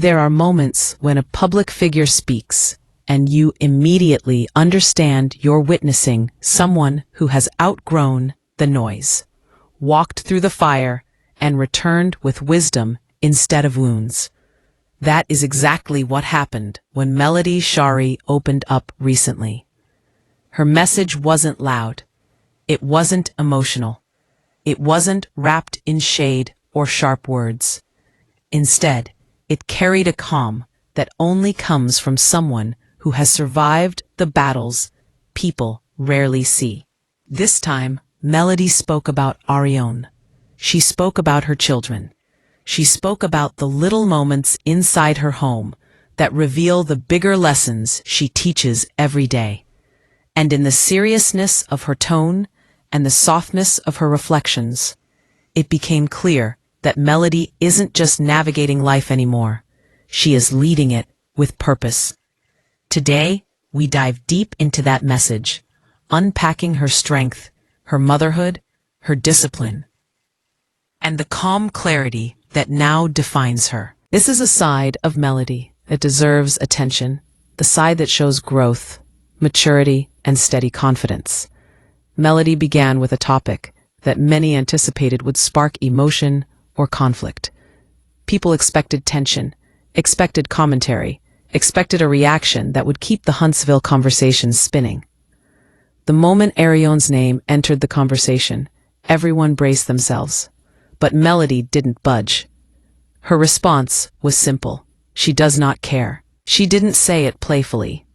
There are moments when a public figure speaks, and you immediately understand you're witnessing someone who has outgrown the noise, walked through the fire, and returned with wisdom instead of wounds. That is exactly what happened when Melody Shari opened up recently. Her message wasn't loud. It wasn't emotional. It wasn't wrapped in shade or sharp words. Instead, it carried a calm that only comes from someone who has survived the battles people rarely see. This time, Melody spoke about Arrione. She spoke about her children. She spoke about the little moments inside her home that reveal the bigger lessons she teaches every day. And in the seriousness of her tone and the softness of her reflections, it became clear that Melody isn't just navigating life anymore. She is leading it with purpose. Today, we dive deep into that message, unpacking her strength, her motherhood, her discipline, and the calm clarity that now defines her. This is a side of Melody that deserves attention, the side that shows growth, maturity, and steady confidence. Melody began with a topic that many anticipated would spark emotion or conflict. People expected tension, expected commentary, expected a reaction that would keep the Huntsville conversation spinning. The moment Arrione's name entered the conversation, everyone braced themselves. But Melody didn't budge. Her response was simple. She does not care. She didn't say it playfully.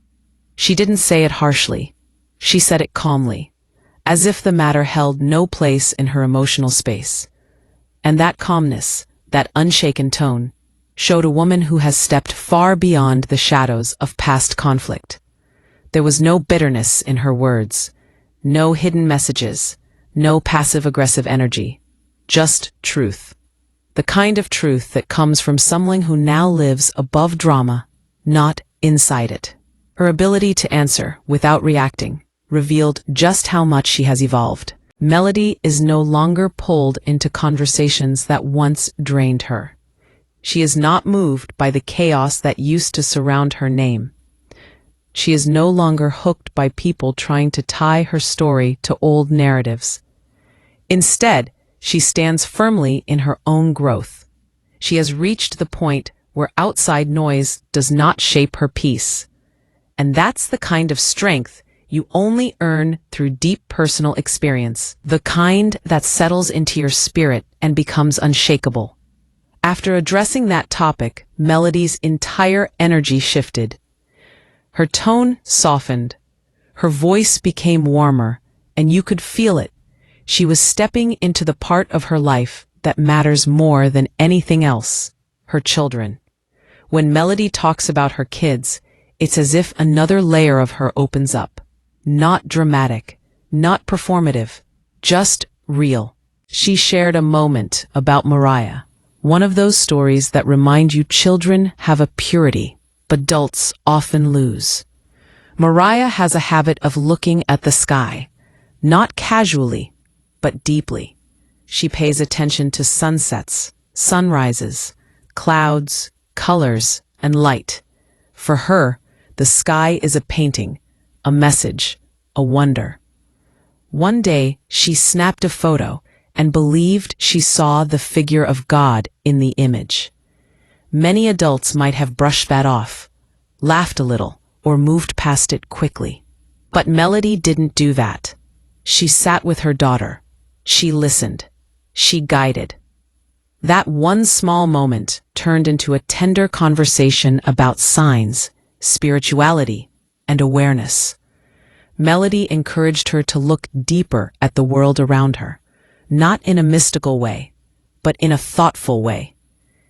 She didn't say it harshly. She said it calmly, as if the matter held no place in her emotional space. And that calmness, that unshaken tone, showed a woman who has stepped far beyond the shadows of past conflict. There was no bitterness in her words, no hidden messages, no passive-aggressive energy. Just truth. The kind of truth that comes from someone who now lives above drama, not inside it. Her ability to answer without reacting revealed just how much she has evolved. Melody is no longer pulled into conversations that once drained her. She is not moved by the chaos that used to surround her name. She is no longer hooked by people trying to tie her story to old narratives. Instead, she stands firmly in her own growth. She has reached the point where outside noise does not shape her peace. And that's the kind of strength you only earn through deep personal experience, the kind that settles into your spirit and becomes unshakable. After addressing that topic, Melody's entire energy shifted. Her tone softened. Her voice became warmer, and you could feel it. She was stepping into the part of her life that matters more than anything else, her children. When Melody talks about her kids, it's as if another layer of her opens up. Not dramatic, not performative, just real. She shared a moment about Mariah, one of those stories that remind you children have a purity adults often lose. Mariah has a habit of looking at the sky, not casually, but deeply. She pays attention to sunsets, sunrises, clouds, colors, and light. For her, the sky is a painting, a message, a wonder. One day, she snapped a photo and believed she saw the figure of God in the image. Many adults might have brushed that off, laughed a little, or moved past it quickly. But Melody didn't do that. She sat with her daughter. She listened. She guided. That one small moment turned into a tender conversation about signs, spirituality, and awareness. Melody encouraged her to look deeper at the world around her, not in a mystical way, but in a thoughtful way.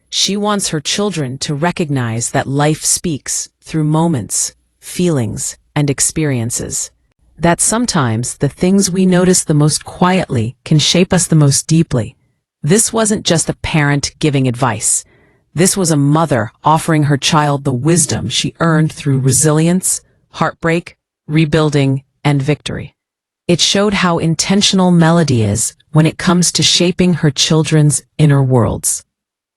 She wants her children to recognize that life speaks through moments, feelings, and experiences. That sometimes the things we notice the most quietly can shape us the most deeply. This wasn't just a parent giving advice. This was a mother offering her child the wisdom she earned through resilience, heartbreak, rebuilding, and victory. It showed how intentional Melody is when it comes to shaping her children's inner worlds.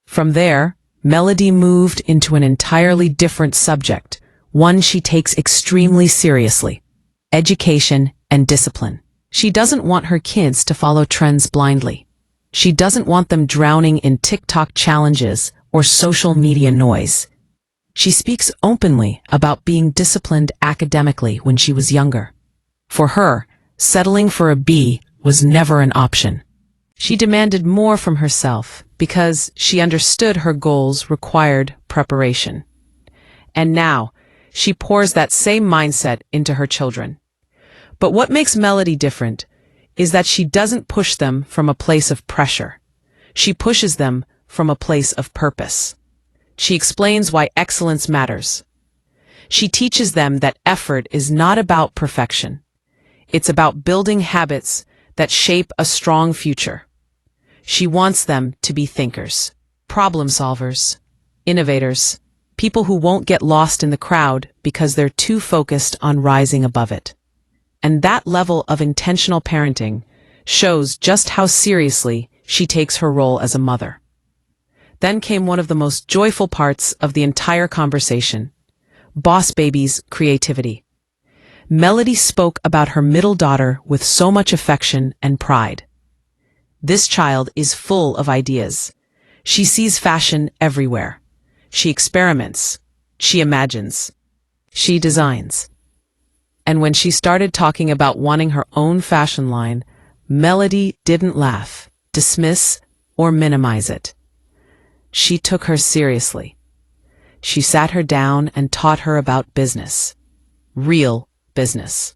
From there, Melody moved into an entirely different subject, one she takes extremely seriously: education and discipline. She doesn't want her kids to follow trends blindly. She doesn't want them drowning in TikTok challenges or social media noise. She speaks openly about being disciplined academically when she was younger. For her, settling for a B was never an option. She demanded more from herself because she understood her goals required preparation. And now, she pours that same mindset into her children. But what makes Melody different is that she doesn't push them from a place of pressure. She pushes them from a place of purpose. She explains why excellence matters. She teaches them that effort is not about perfection. It's about building habits that shape a strong future. She wants them to be thinkers, problem solvers, innovators, people who won't get lost in the crowd because they're too focused on rising above it. And that level of intentional parenting shows just how seriously she takes her role as a mother. Then came one of the most joyful parts of the entire conversation: Boss Baby's creativity. Melody spoke about her middle daughter with so much affection and pride. This child is full of ideas. She sees fashion everywhere. She experiments. She imagines. She designs. And when she started talking about wanting her own fashion line, Melody didn't laugh, dismiss, or minimize it. She took her seriously. She sat her down and taught her about business. Real business.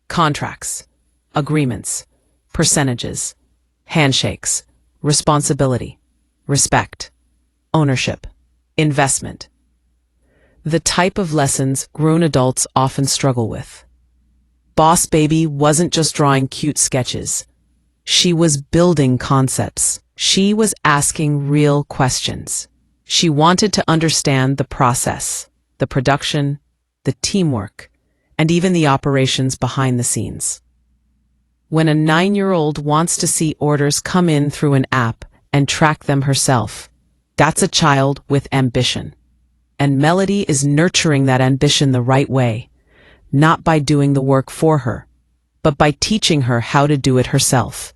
Contracts, agreements, percentages, handshakes, responsibility, respect, ownership, investment. The type of lessons grown adults often struggle with. Boss Baby wasn't just drawing cute sketches. She was building concepts. She was asking real questions. She wanted to understand the process, the production, the teamwork, and even the operations behind the scenes. When a 9-year-old wants to see orders come in through an app and track them herself, that's a child with ambition. And Melody is nurturing that ambition the right way, not by doing the work for her, but by teaching her how to do it herself.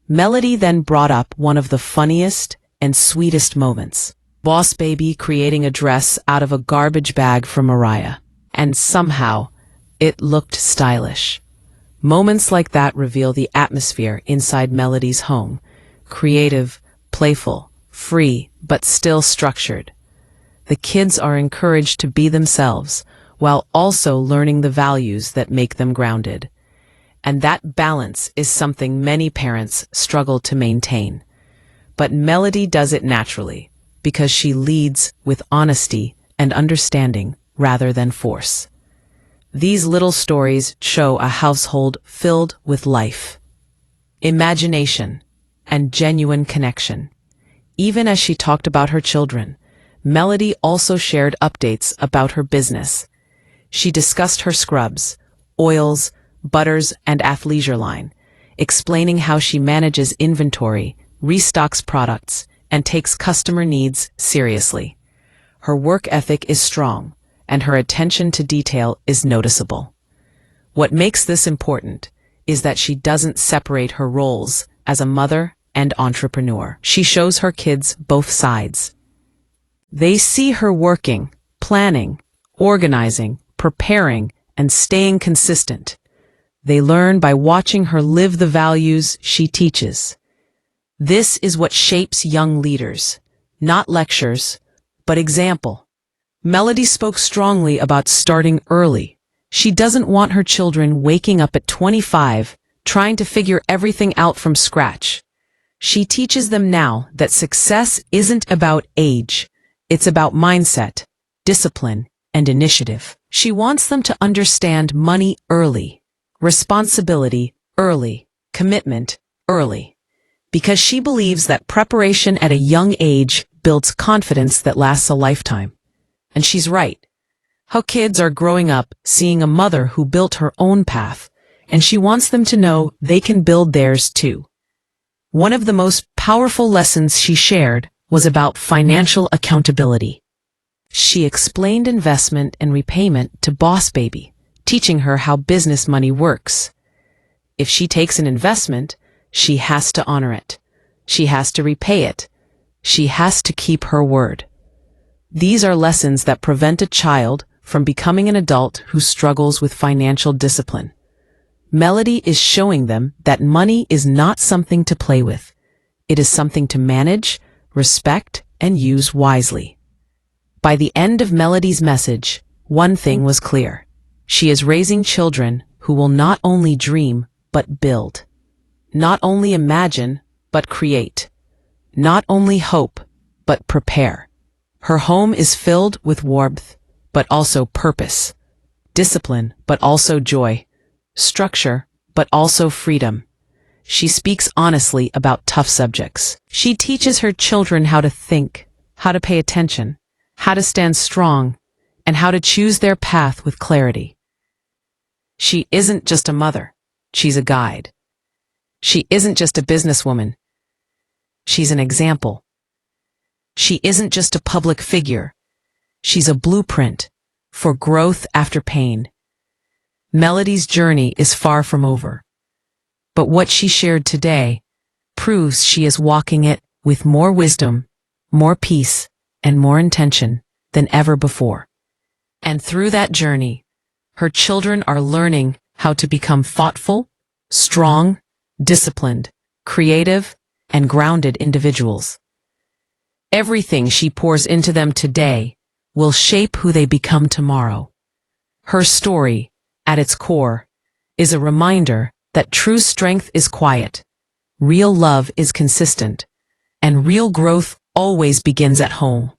Melody then brought up one of the funniest and sweetest moments: Boss Baby creating a dress out of a garbage bag for Mariah. And somehow, it looked stylish. Moments like that reveal the atmosphere inside Melody's home: creative, playful, free, but still structured. The kids are encouraged to be themselves, while also learning the values that make them grounded. And that balance is something many parents struggle to maintain. But Melody does it naturally, because she leads with honesty and understanding rather than force. These little stories show a household filled with life, imagination, and genuine connection. Even as she talked about her children, Melody also shared updates about her business. She discussed her scrubs, oils, butters, and athleisure line, explaining how she manages inventory, restocks products, and takes customer needs seriously. Her work ethic is strong, and her attention to detail is noticeable. What makes this important is that she doesn't separate her roles as a mother and entrepreneur. She shows her kids both sides. They see her working, planning, organizing, preparing, and staying consistent. They learn by watching her live the values she teaches. This is what shapes young leaders, not lectures, but example. Melody spoke strongly about starting early. She doesn't want her children waking up at 25, trying to figure everything out from scratch. She teaches them now that success isn't about age. It's about mindset, discipline, and initiative. She wants them to understand money early, responsibility early, commitment early, because she believes that preparation at a young age builds confidence that lasts a lifetime. And she's right. How kids are growing up seeing a mother who built her own path, and she wants them to know they can build theirs too. One of the most powerful lessons she shared was about financial accountability. She explained investment and repayment to Boss Baby, teaching her how business money works. If she takes an investment, she has to honor it. She has to repay it. She has to keep her word. These are lessons that prevent a child from becoming an adult who struggles with financial discipline. Melody is showing them that money is not something to play with. It is something to manage, respect, and use wisely. By the end of Melody's message, one thing was clear. She is raising children who will not only dream, but build. Not only imagine, but create. Not only hope, but prepare. Her home is filled with warmth, but also purpose. Discipline, but also joy. Structure, but also freedom. She speaks honestly about tough subjects. She teaches her children how to think, how to pay attention, how to stand strong, and how to choose their path with clarity. She isn't just a mother, she's a guide. She isn't just a businesswoman, she's an example. She isn't just a public figure, she's a blueprint for growth after pain. Melody's journey is far from over, but what she shared today proves she is walking it with more wisdom, more peace, and more intention than ever before. And through that journey, her children are learning how to become thoughtful, strong, disciplined, creative, and grounded individuals. Everything she pours into them today will shape who they become tomorrow. Her story, at its core, is a reminder that true strength is quiet, real love is consistent, and real growth always begins at home.